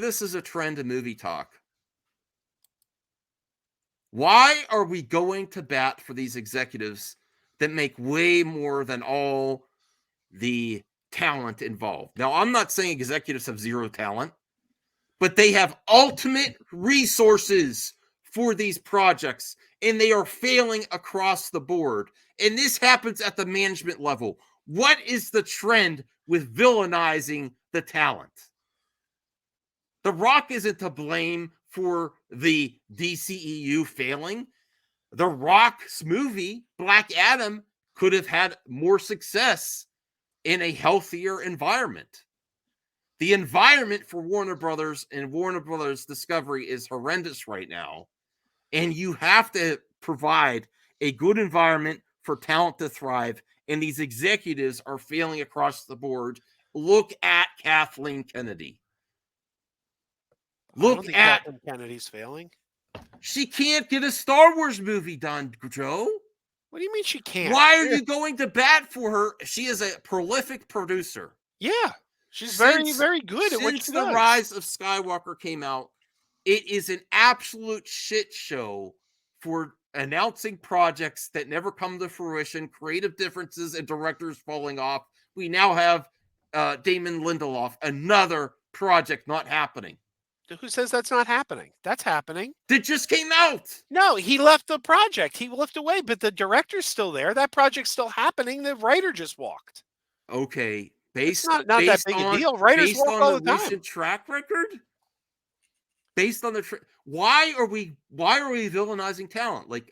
this is a trend in movie talk. Why are we going to bat for these executives that make way more than all the talent involved? Now, I'm not saying executives have zero talent, but they have ultimate resources for these projects, and they are failing across the board. And this happens at the management level. What is the trend with villainizing the talent? The Rock isn't to blame for the DCEU failing. The Rock's movie, Black Adam, could have had more success in a healthier environment. The environment for Warner Brothers and Warner Brothers Discovery is horrendous right now. And you have to provide a good environment for talent to thrive. And these executives are failing across the board. Look at Kathleen Kennedy. I don't think Kathleen Kennedy's failing. She can't get a Star Wars movie done, Joe. What do you mean she can't? Why are you going to bat for her? She is a prolific producer. Yeah, she's very, very good at what she does. Since The Rise of Skywalker came out, it is an absolute shit show for announcing projects that never come to fruition, creative differences, and directors falling off. We now have Damon Lindelof, another project not happening. Who says that's not happening? That's happening. That just came out. No, he left the project. He left away, but the director's still there. That project's still happening. The writer just walked. Okay, It's not that big a deal. Writers walk all the time. Recent track record. Based on the why are we villainizing talent? Like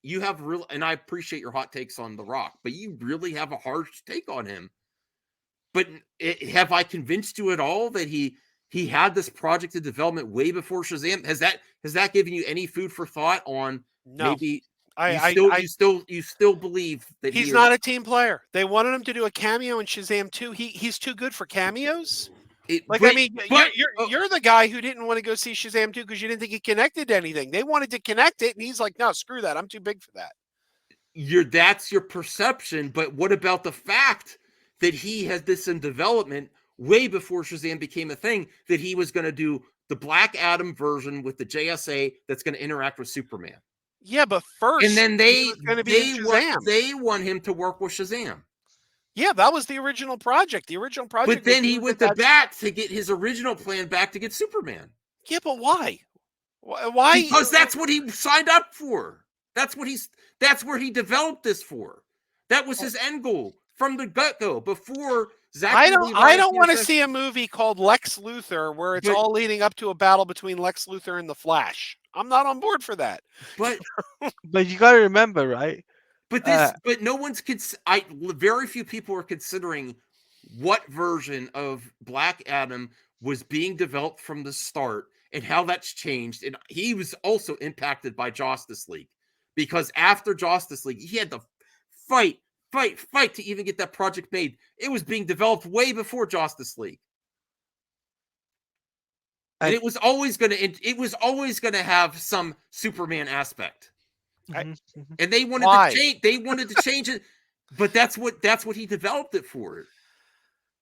you have real, and I appreciate your hot takes on The Rock, but you really have a harsh take on him. But have I convinced you at all that he had this project in development way before Shazam? Has that given you any food for thought on maybe you still believe that he's not a team player? They wanted him to do a cameo in Shazam 2. He's too good for cameos. You're the guy who didn't want to go see Shazam 2 because you didn't think it connected to anything. They wanted to connect it, and he's like, no, screw that. I'm too big for that. That's your perception, but what about the fact that he had this in development way before Shazam became a thing, that he was going to do the Black Adam version with the JSA that's going to interact with Superman? Yeah, but first, and then they want him to work with Shazam. Yeah, that was the original project. But then he went to bat to get his original plan back to get Superman. Yeah, but why? Why? Because that's what he signed up for. That's where he developed this for. That was his end goal from the get-go before I don't want to see a movie called Lex Luthor where it's all leading up to a battle between Lex Luthor and the Flash. I'm not on board for that. But you got to remember, right? But no one's very few people are considering what version of Black Adam was being developed from the start and how that's changed. And he was also impacted by Justice League, because after Justice League, he had to fight to even get that project made. It was being developed way before Justice League. And it was always going to have some Superman aspect. And they wanted to change. They wanted to change it, but that's what he developed it for.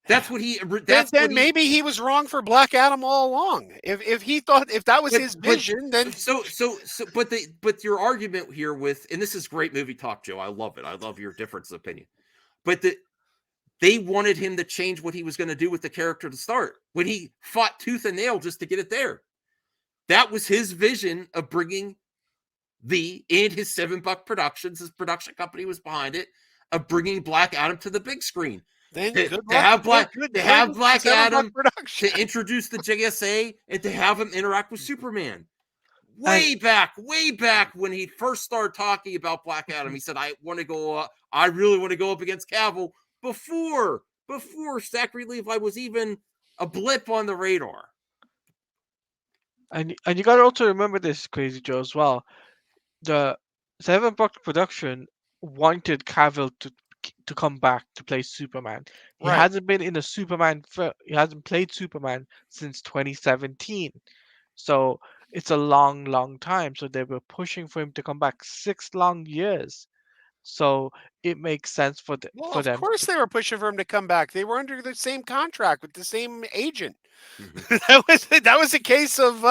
Maybe he was wrong for Black Adam all along. If he thought that was his vision, then but your argument here and this is great movie talk, Joe. I love it. I love your difference of opinion. But they wanted him to change what he was going to do with the character to start, when he fought tooth and nail just to get it there. That was his vision of bringing his $7 Productions, his production company was behind it, of bringing Black Adam to the big screen. Then to have Black Adam to introduce the JSA and to have him interact with Superman. Way back when he first started talking about Black Adam, he said, I really want to go up against Cavill before Zachary Levi was even a blip on the radar. And you got to also remember this, Crazy Joe, as well. The $7 production wanted Cavill to come back to play Superman. He hasn't been in a Superman film. He hasn't played Superman since 2017. So it's a long time. So they were pushing for him to come back 6 long years. So it makes sense for them. Of course they were pushing for him to come back. They were under the same contract with the same agent. Mm-hmm. that was a case of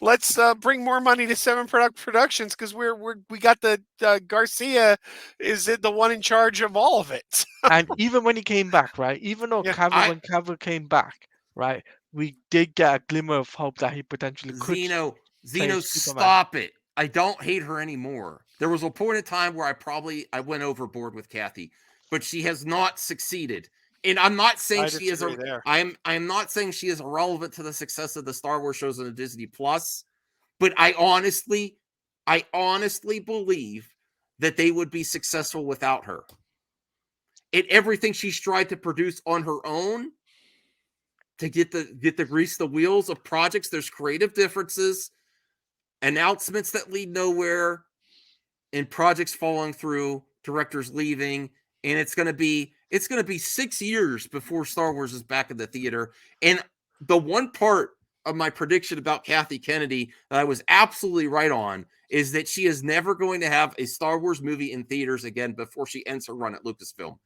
let's bring more money to Seven Productions because we got the Garcia is the one in charge of all of it. And even when he came back, right? Even though Yeah, when Cavill came back, right? We did get a glimmer of hope that he potentially could. Zeno, play Superman. stop it. I don't hate her anymore. There was a point in time where I went overboard with Kathy, but she has not succeeded. And I'm not saying she is there. I'm not saying she is irrelevant to the success of the Star Wars shows on the Disney Plus, but I honestly believe that they would be successful without her. And everything she's tried to produce on her own to get the grease the wheels of projects, there's creative differences, announcements that lead nowhere, and projects falling through, directors leaving, and it's going to be 6 years before Star Wars is back in the theater. And the one part of my prediction about Kathy Kennedy that I was absolutely right on is that she is never going to have a Star Wars movie in theaters again before she ends her run at Lucasfilm.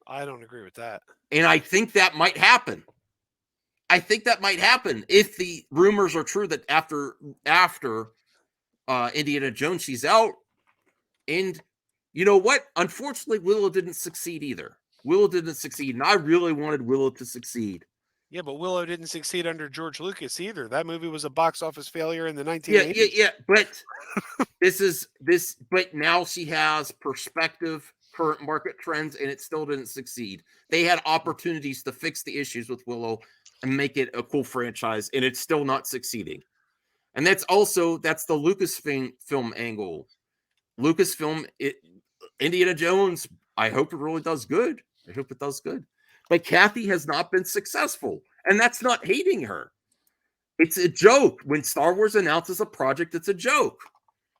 I don't agree with that. And I think that might happen. If the rumors are true that after Indiana Jones, she's out. And you know what? Unfortunately, Willow didn't succeed either. And I really wanted Willow to succeed. Yeah, but Willow didn't succeed under George Lucas either. That movie was a box office failure in the 1980s. Yeah. But but now she has perspective, current market trends, and it still didn't succeed. They had opportunities to fix the issues with Willow and make it a cool franchise, and it's still not succeeding. And that's the Lucasfilm angle. Lucasfilm, Indiana Jones, I hope it really does good. But Kathy has not been successful, and that's not hating her. It's a joke. When Star Wars announces a project, it's a joke.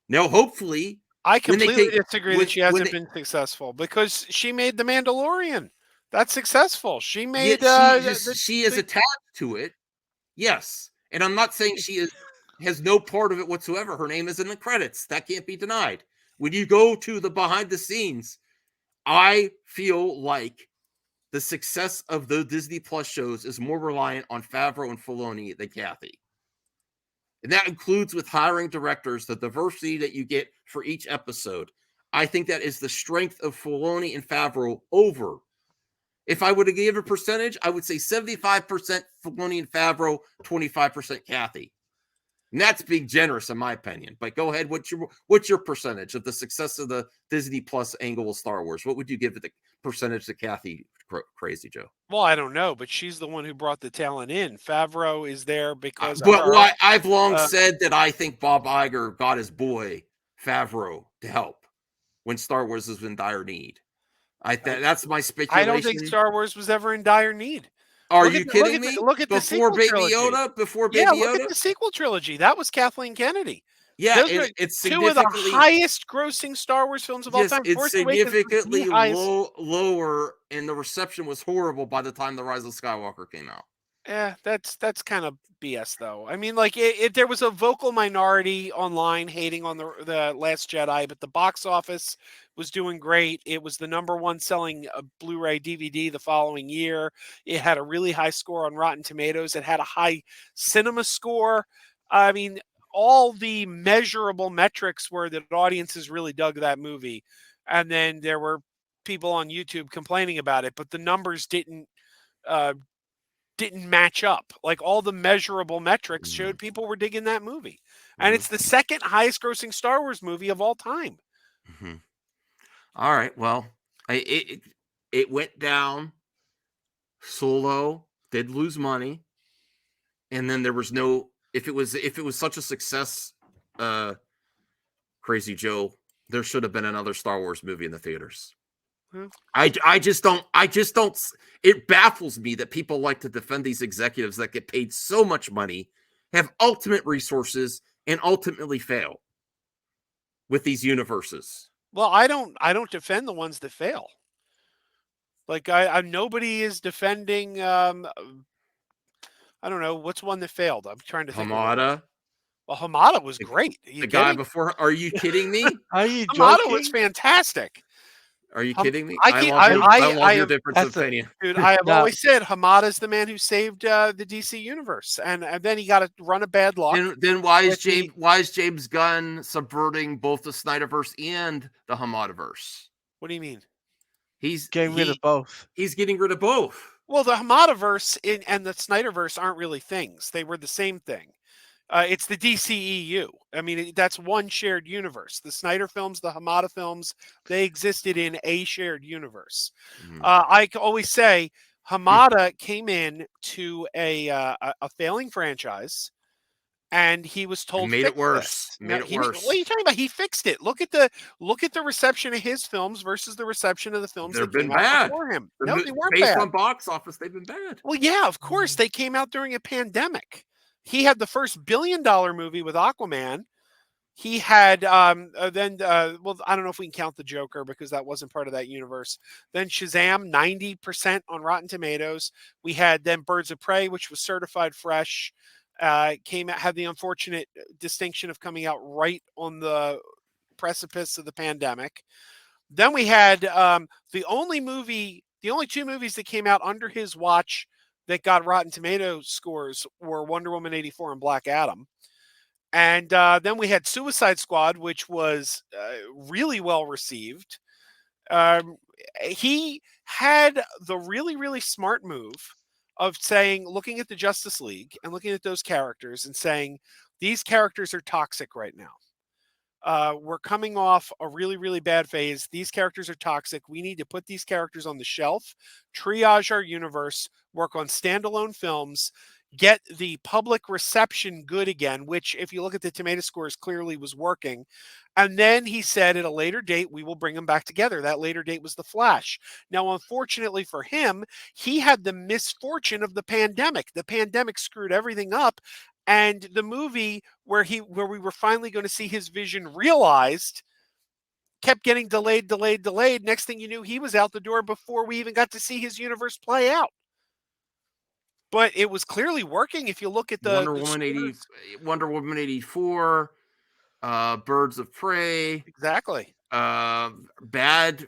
Now, hopefully, I completely disagree that she hasn't been successful because she made The Mandalorian. That's successful. She made. She is attached to it. Yes, and I'm not saying she has no part of it whatsoever. Her name is in the credits. That can't be denied. When you go to the behind the scenes, I feel like the success of the Disney Plus shows is more reliant on Favreau and Filoni than Kathy. And that includes with hiring directors, the diversity that you get for each episode. I think that is the strength of Filoni and Favreau over. If I would have given a percentage, I would say 75% Filoni and Favreau, 25% Kathy. And that's being generous in my opinion. But go ahead. What's your percentage of the success of the Disney Plus angle of Star Wars? What would you give it the percentage to Kathy Crazy Joe? Well, I don't know, but she's the one who brought the talent in. Favreau is there because I've long said that I think Bob Iger got his boy Favreau to help when Star Wars was in dire need. That's my speculation. I don't think Star Wars was ever in dire need. Are you kidding me? Look at before Baby Yoda. Look at the sequel trilogy. That was Kathleen Kennedy. Yeah, it's two of the highest-grossing Star Wars films of all time. It's significantly lower, and the reception was horrible by the time The Rise of Skywalker came out. Yeah, that's kind of BS, though. I mean, like, there was a vocal minority online hating on the Last Jedi, but the box office was doing great. It was the #1 selling Blu-ray DVD the following year. It had a really high score on Rotten Tomatoes. It had a high cinema score. I mean, all the measurable metrics were that audiences really dug that movie. And then there were people on YouTube complaining about it, but the numbers didn't match up. Like, all the measurable metrics showed people were digging that movie. And it's the second highest grossing Star Wars movie of all time. Mm-hmm. All right. Well, it went down. Solo did lose money. And then there was no, if it was such a success, Crazy Joe, there should have been another Star Wars movie in the theaters. I just don't. It baffles me that people like to defend these executives that get paid so much money, have ultimate resources, and ultimately fail with these universes. Well, I don't defend the ones that fail. Like, I nobody is defending. I don't know what's one that failed. I'm trying to think. Hamada. Well, Hamada was great. The guy before. Are you kidding me? Are you joking? Hamada was fantastic. Are you kidding me? I love your have, difference of opinion. dude. I have Now, always said Hamada's the man who saved the DC universe, and then he got a run of bad luck. Then why is with Why is James Gunn subverting both the Snyderverse and the Hamadaverse? What do you mean? getting rid of both. He's getting rid of both. Well, the Hamadaverse and the Snyderverse aren't really things. They were the same thing. It's the DCEU. I mean, that's one shared universe. The Snyder films, the Hamada films, they existed in a shared universe. I always say Hamada came in to a failing franchise, and he was told And made it fix worse. this. Made it worse. What are you talking about? He fixed it. Look at the reception of his films versus the reception of the films They've that been came out bad. before him. No, they weren't Based bad. on box office, they've been bad. Well, yeah, of course. They came out during a pandemic. He had the first $1 billion movie with Aquaman. He had well, I don't know if we can count the Joker because that wasn't part of that universe. Then Shazam, 90% on Rotten Tomatoes. We had then Birds of Prey, which was certified fresh. Came out, had the unfortunate distinction of coming out right on the precipice of the pandemic. Then we had the only two movies that came out under his watch that got Rotten Tomato scores were Wonder Woman 84 and Black Adam. And then we had Suicide Squad, which was really well received. He had the really, really smart move of saying, looking at the Justice League and looking at those characters and saying, these characters are toxic right now. We're coming off a really, really bad phase. These characters are toxic. We need to put these characters on the shelf, triage our universe, work on standalone films, get the public reception good again, which if you look at the tomato scores clearly was working. And then he said at a later date, we will bring them back together. That later date was The Flash. Now, unfortunately for him, he had the misfortune of the pandemic. The pandemic screwed everything up. And the movie where we were finally going to see his vision realized kept getting delayed. Next thing you knew, he was out the door before we even got to see his universe play out. But it was clearly working. If you look at Wonder Woman 84, Birds of Prey. Exactly. Bad.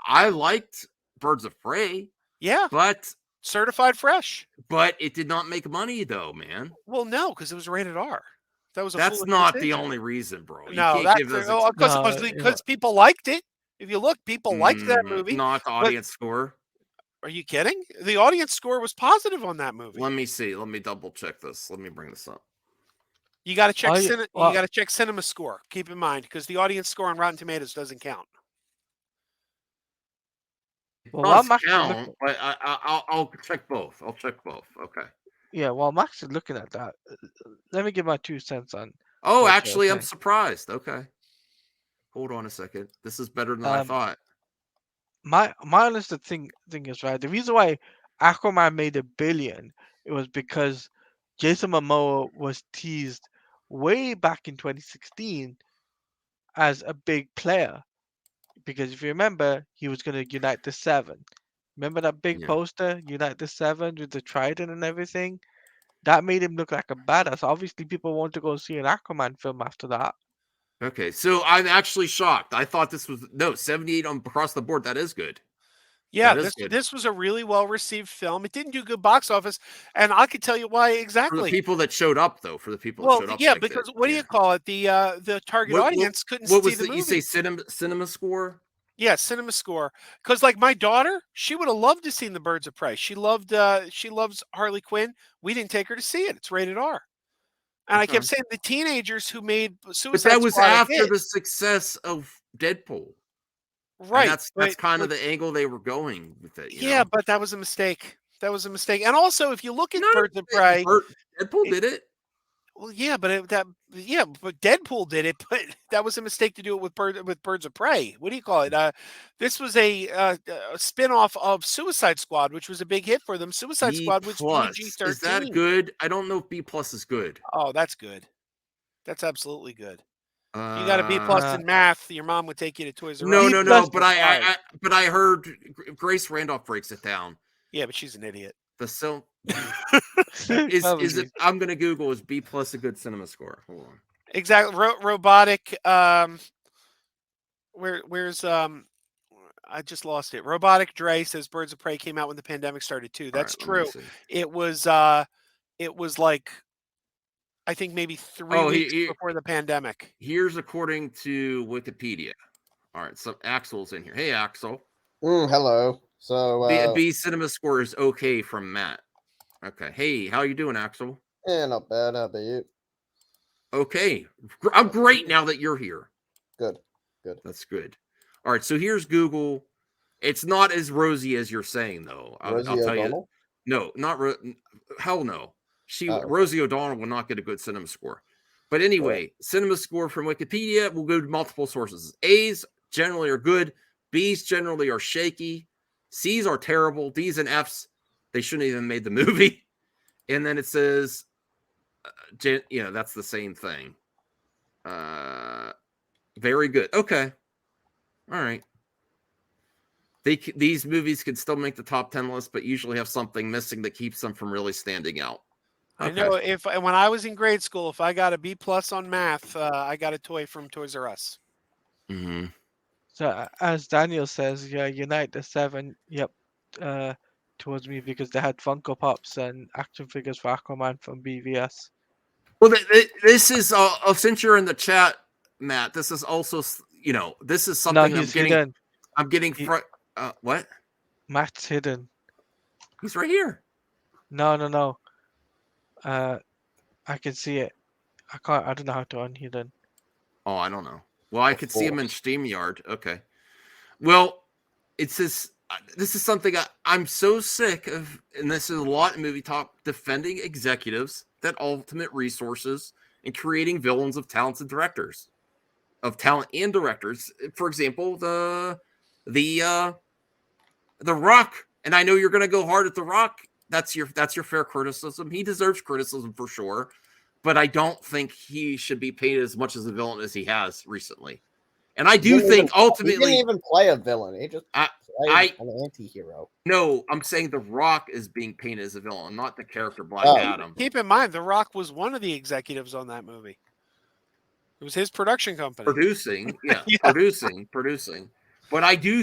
I liked Birds of Prey. Yeah. But certified fresh. But it did not make money though, man. Well, no, because it was rated R. That's not the only reason, bro. No, because people liked it. If you look, people liked that movie. Not the audience score. Are you kidding? The audience score was positive on that movie. Let me see. Let me double check this. Let me bring this up. You got to check. You got to check Cinema Score. Keep in mind, because the audience score on Rotten Tomatoes doesn't count. Well, count, but I'll check both. I'll check both. Okay. Yeah, while Max is looking at that, let me give my 2 cents on. Oh, actually, I'm surprised. Okay. Hold on a second. This is better than I thought. My honest thing is, right, the reason why Aquaman made $1 billion, it was because Jason Momoa was teased way back in 2016 as a big player. Because if you remember, he was going to unite the Seven. Remember that big poster, Unite the Seven with the trident and everything? That made him look like a badass. Obviously, people want to go see an Aquaman film after that. Okay, so I'm actually shocked. I thought this was 78 across the board. That is good. Yeah, this was a really well received film. It didn't do good box office, and I could tell you why exactly. For the people that showed up, though, that showed up. Yeah, because what do you call it? The target audience couldn't see the movie. You say cinema score? Yeah, Cinema Score. Because like my daughter, she would have loved to see the Birds of Prey. She loves Harley Quinn. We didn't take her to see it. It's rated R. And I kept saying the teenagers who made Suicide Squad. But that was after the success of Deadpool. Right. And that's kind of the angle they were going with it. You know? But that was a mistake. And also, if you look at Birds of Prey, Deadpool did it. Well, yeah, but but Deadpool did it. But that was a mistake to do it with Birds of Prey. What do you call it? This was a spin-off of Suicide Squad, which was a big hit for them. Suicide Squad was PG-13. Is that good? I don't know if B+ is good. Oh, that's good. That's absolutely good. You got a B+ in math. Your mom would take you to Toys R Us. No. But I heard Grace Randolph breaks it down. Yeah, but she's an idiot. Is it? I'm gonna Google. Is B+ a good cinema score? Hold on. Exactly. Robotic. Where's I just lost it. Robotic Dre says Birds of Prey came out when the pandemic started too. That's true. It was like I think maybe 3 weeks before the pandemic. Here's according to Wikipedia. All right, so Axel's in here. Hey, Axel. Hello. So B cinema score is okay from Matt. Okay. Hey, how you doing, Axel? Yeah, not bad. How about you? Okay. I'm great now that you're here. Good. That's good. All right, so here's Google. It's not as rosy as you're saying, though. I'll tell you. No, not hell no. Rosie O'Donnell will not get a good cinema score. But anyway, cinema score from Wikipedia will go to multiple sources. A's generally are good. B's generally are shaky. C's are terrible. D's and F's, they shouldn't even made the movie. And then it says, that's the same thing. Very good. Okay. All right. These movies could still make the top 10 list, but usually have something missing that keeps them from really standing out. Okay. I know when I was in grade school, if I got a B+ on math, I got a toy from Toys R Us. Mm-hmm. So as Daniel says, yeah, Unite the 7, towards me because they had Funko Pops and action figures for Aquaman from BVS. Well, this is since you're in the chat, Matt. This is also this is something I'm getting. What? Matt's hidden. He's right here. No. I can see it. I don't know how to unhidden. Oh, I don't know. Well, I could see him in StreamYard. Okay. Well, it says this is something I'm so sick of, and this is a lot in movie talk, defending executives that ultimate resources and creating villains of talent and directors. For example, the Rock, and I know you're going to go hard at The Rock. That's your fair criticism. He deserves criticism for sure, but I don't think he should be paid as much as a villain as he has recently. And I do think ultimately he didn't even play a villain. He just played an anti-hero. No, I'm saying The Rock is being painted as a villain, not the character Black Adam. Keep in mind, The Rock was one of the executives on that movie. It was his production company. Producing. But I do